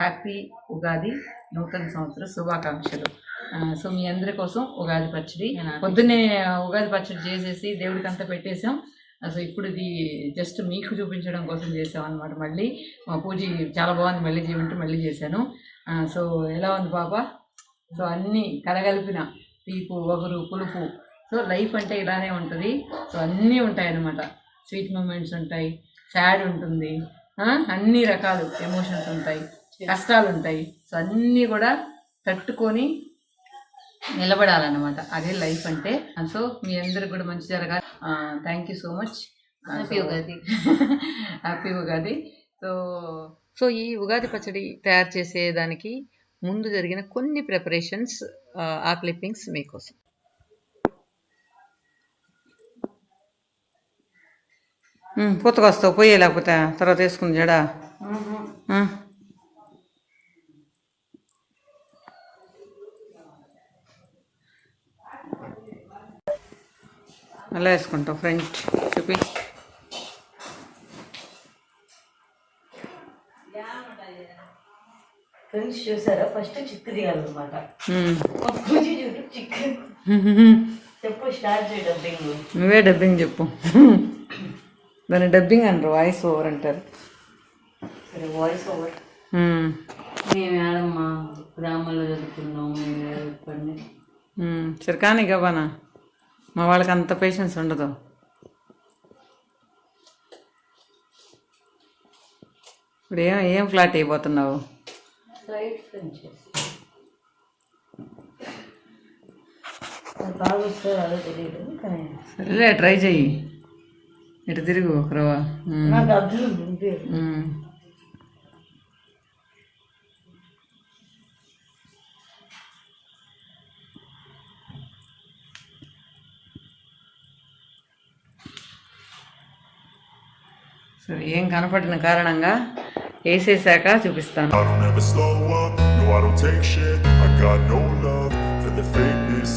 Happy Ugadi, నూతన సంవత్సర శుభాకాంక్షలు. సో మీ అందరి కోసం ఉగాది పచ్చడి పొద్దున్నే ఉగాది పచ్చడి చేసేసి దేవుడికి అంతా పెట్టేసాం. సో ఇప్పుడు ఇది జస్ట్ మీకు చూపించడం కోసం చేసాం అనమాట. మళ్ళీ మా పూజ చాలా బాగుంది, మళ్ళీ చేయమంటే మళ్ళీ చేశాను. సో ఎలా ఉంది పాప? సో అన్నీ కలగలిపిన తీపు, వగరు, పులుపు. సో లైఫ్ అంటే ఇలానే ఉంటుంది. సో అన్నీ ఉంటాయి అన్నమాట. స్వీట్ మూమెంట్స్ ఉంటాయి, సాడ్ ఉంటుంది, అన్ని రకాలు ఎమోషన్స్ ఉంటాయి, కష్టాలు ఉంటాయి. సో అన్నీ కూడా తట్టుకొని నిలబడాలన్నమాట. అదే లైఫ్ అంటే. సో మీ అందరికి కూడా మంచి జరగాలి. Thank you so much. Happy Ugadi. Happy Ugadi. So ఈ ఉగాది పచ్చడి తయారు చేసేదానికి ముందు జరిగిన కొన్ని ప్రిపరేషన్స్, ఆ క్లిప్పింగ్స్ మీకోసం. పూతకు వస్తావు, పోయే లేకపోతే తర్వాత వేసుకుని జడా. అలా వేసుకుంటావు ఫ్రంట్ చూపి. ఫ్రెండ్స్ చూసారా, ఫస్ట్ చిక్కు తీయాలన్నమాట. చిక్కు చెప్పు, స్టార్ట్ చేయ డబ్బింగ్. నువ్వే డబ్బింగ్ చెప్పు. దాన్ని డబ్బింగ్ అంటారు, వాయిస్ ఓవర్ అంటారు. సరే, వాయిస్ ఓవర్. మేము ఏడమ్మా గ్రామాల్లో చదువుకున్నాము, మేము చెప్పండి. సరే కానీ గబానా, మా వాళ్ళకి అంత పేషెన్స్ ఉండదు. ఇప్పుడు ఏం ఫ్లాట్ అయిపోతున్నావు? బాగా వస్తుందో అదో తెలియదు కానీ సరేలే, ట్రై చెయ్యి. ఇటు తిరుగు ఒకరవా. నాకు అర్థం ఉంది. సరే, ఏం కనపడిన కారణంగా వేసేసాక చూపిస్తాను. I don't ever slow up, no I don't take shit. I got no love for the fakeness.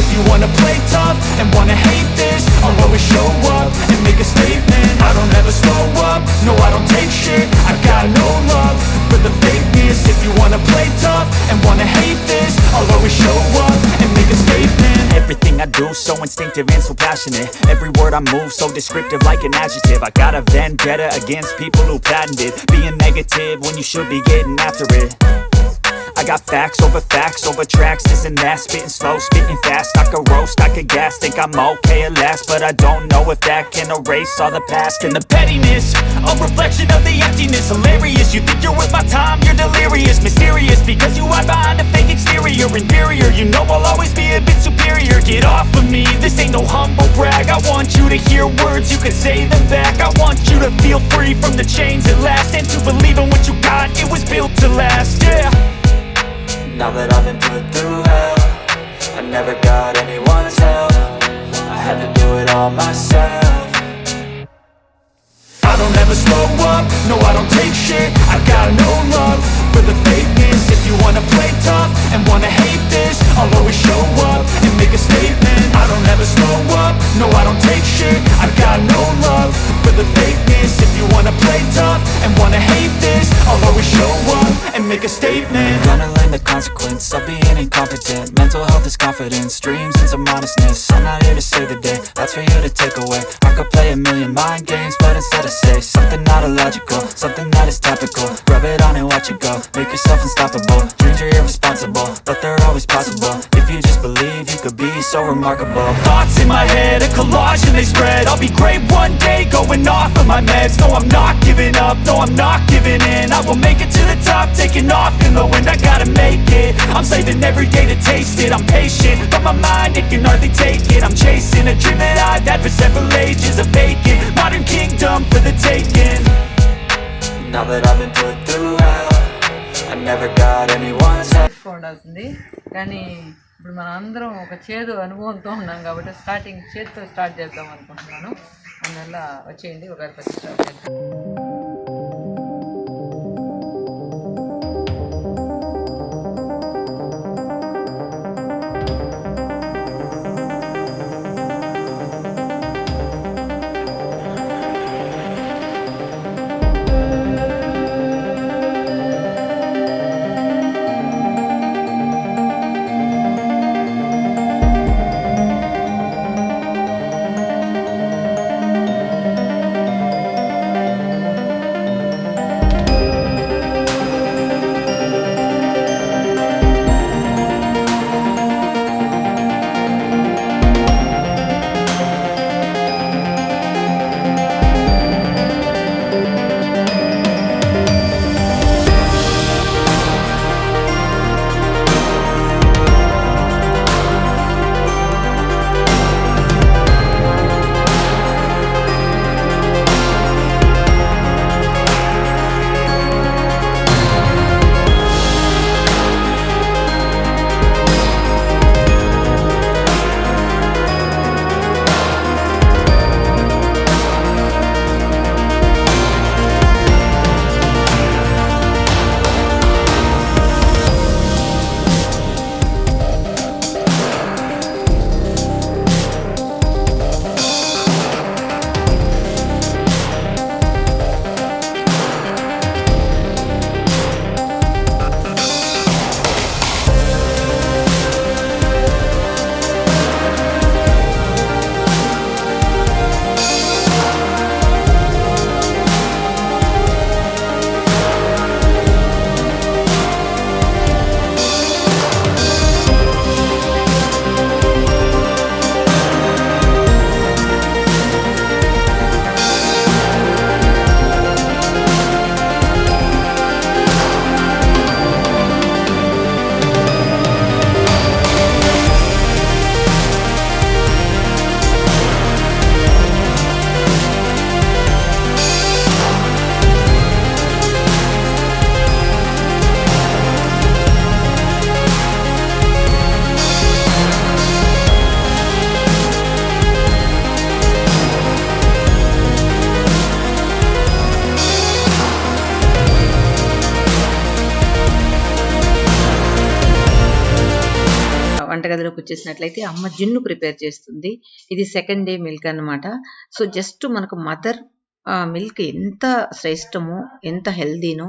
If you wanna play tough and wanna hate this, I'll always show up and make a statement. I don't ever slow up, no I don't take shit. I got no love for the fakeness. If you wanna play tough and wanna hate this, I'll always show up and make a statement. Everything I do so instinctive and so passionate. Every word I move so descriptive like an adjective. I got a vendetta against people who patented being negative when you should be getting after it. I got facts over tracks, this and that. Spitting slow, spitting fast. I could roast, I could gas. Think I'm okay at last, but I don't know if that can erase all the past. And the pettiness, a reflection of the emptiness. Hilarious, you think you're worth my time, you're delirious. Mysterious, because you hide behind a fake exterior. Inferior, you know I'll always be a bit superior. Get off of me, this ain't no humble brag. I want you to hear words, you can say them back. I want you to feel free from the chains at last, and to believe in what you got, it was built to last, yeah. Now that I've been put through hell, I never got anyone's help. I had to do it all myself. I don't ever slow up, no I don't take shit. I got no love for the fakeness. If you wanna play tough and wanna hate this, I'll always show up and make a statement. I don't ever slow up, no I don't take shit. I got no love for the fakeness. If you wanna play tough and wanna hate this, I'll always show up and make a statement. Gonna learn the consequence of being incompetent. Mental health is confidence, dreams and some honestness. I'm not here to save the day, that's for you to take away. I could play a million mind games, but instead I say something not illogical, something that is topical. Rub it on and watch it go, make yourself unstoppable. Dreams are irresponsible, but they're always possible. If you just believe, you could be so remarkable. Thoughts in my head, a collage and they spread. I'll be great one day, going off of my meds. No, I'm not giving up, no, I'm not giving in. I will make it to the top, taking off in the wind. I gotta make it, I'm saving every day to taste it. I'm patient, but my mind, it can hardly take it. I'm chasing a dream that I've had for several ages. A vacant, modern kingdom for the taking. Now that I've been put through hell, I never got anyone's help. ఉండాల్సింది కానీ ఇప్పుడు మన అందరం ఒక చేదు అనుభవంతో ఉన్నాం కాబట్టి స్టార్టింగ్ చేతితో స్టార్ట్ చేద్దాం అనుకుంటున్నాను. అందువల్ల వచ్చేయండి ఉగాది పచ్చడి స్టార్ట్ చేద్దాం. వచ్చేసినట్లయితే అమ్మ జున్ను ప్రిపేర్ చేస్తుంది. ఇది సెకండ్ డే మిల్క్ అన్నమాట. సో జస్ట్ మనకు మదర్ మిల్క్ ఎంత శ్రేష్టమో, ఎంత హెల్దీనో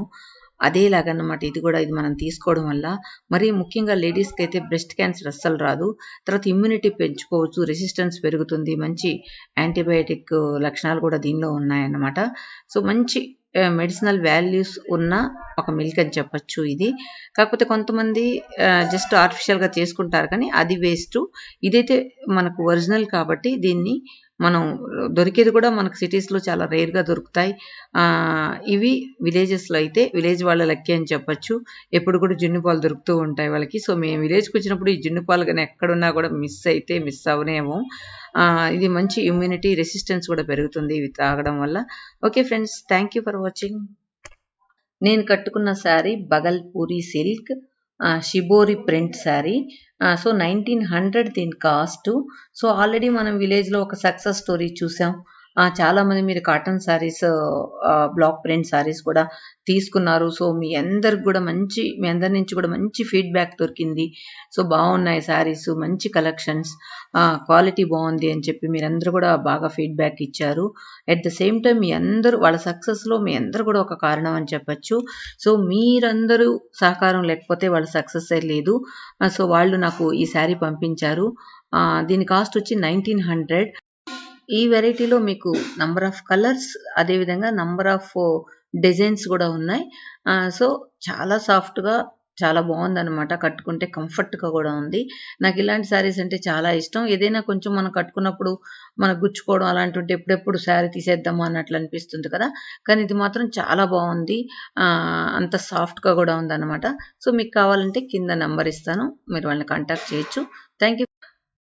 అదేలాగన్నమాట ఇది కూడా. ఇది మనం తీసుకోవడం వల్ల మరీ ముఖ్యంగా లేడీస్కి అయితే బ్రెస్ట్ క్యాన్సర్ అస్సలు రాదు. తర్వాత ఇమ్యూనిటీ పెంచుకోవచ్చు, రెసిస్టెన్స్ పెరుగుతుంది, మంచి యాంటీబయాటిక్ లక్షణాలు కూడా దీనిలో ఉన్నాయన్నమాట. సో మంచి మెడిసినల్ వాల్యూస్ ఉన్న ఒక మిల్క్ అని చెప్పచ్చు ఇది. కాకపోతే కొంతమంది జస్ట్ ఆర్టిఫిషియల్గా చేసుకుంటారు, కానీ అది వేస్ట్. ఇదైతే మనకు ఒరిజినల్ కాబట్టి దీన్ని మనం దొరికేది కూడా మనకు సిటీస్లో చాలా రేర్గా దొరుకుతాయి. ఇవి విలేజెస్లో అయితే విలేజ్ వాళ్ళ లక్కీ అని చెప్పచ్చు. ఎప్పుడు కూడా జున్ను పాలు దొరుకుతూ ఉంటాయి వాళ్ళకి. సో మేము విలేజ్కి వచ్చినప్పుడు ఈ జున్ను పాలు కానీ ఎక్కడున్నా కూడా మిస్ అవనేమో. ఇది మంచి ఇమ్యూనిటీ రెసిస్టెన్స్ కూడా పెరుగుతుంది ఇవి తాగడం వల్ల. Okay friends, thank you for watching. నేను కట్టుకున్న sari Bhagalpuri silk shibori print sari. So 1900 దీని కాస్ట్. సో ఆల్రెడీ మనం విలేజ్లో ఒక సక్సెస్ స్టోరీ చూసాం. చాలామంది మీరు cotton saris, block print saris కూడా తీసుకున్నారు. సో మీ అందరి నుంచి కూడా మంచి ఫీడ్బ్యాక్ దొరికింది. సో బాగున్నాయి శారీస్, మంచి కలెక్షన్స్, క్వాలిటీ బాగుంది అని చెప్పి మీరందరూ కూడా బాగా ఫీడ్బ్యాక్ ఇచ్చారు. అట్ ద సేమ్ టైం మీ అందరూ వాళ్ళ సక్సెస్లో మీ అందరూ కూడా ఒక కారణం అని చెప్పచ్చు. సో మీరందరూ సహకారం లేకపోతే వాళ్ళ సక్సెస్ లేదు. సో వాళ్ళు నాకు ఈ శారీ పంపించారు. దీని కాస్ట్ వచ్చి 1900. ఈ వెరైటీలో మీకు నంబర్ ఆఫ్ కలర్స్, అదేవిధంగా నంబర్ ఆఫ్ డిజైన్స్ కూడా ఉన్నాయి. సో చాలా సాఫ్ట్గా, చాలా బాగుందన్నమాట. కట్టుకుంటే కంఫర్ట్గా కూడా ఉంది. నాకు ఇలాంటి శారీస్ అంటే చాలా ఇష్టం. ఏదైనా కొంచెం మనం కట్టుకున్నప్పుడు మనకు గుచ్చుకోవడం అలాంటి ఉంటే ఎప్పుడెప్పుడు శారీ తీసేద్దామా అన్నట్లు అనిపిస్తుంది కదా. కానీ ఇది మాత్రం చాలా బాగుంది. అంత సాఫ్ట్గా కూడా ఉందన్నమాట. సో మీకు కావాలంటే కింద నెంబర్ ఇస్తాను, మీరు వాళ్ళని కాంటాక్ట్ చేయొచ్చు. Thank you.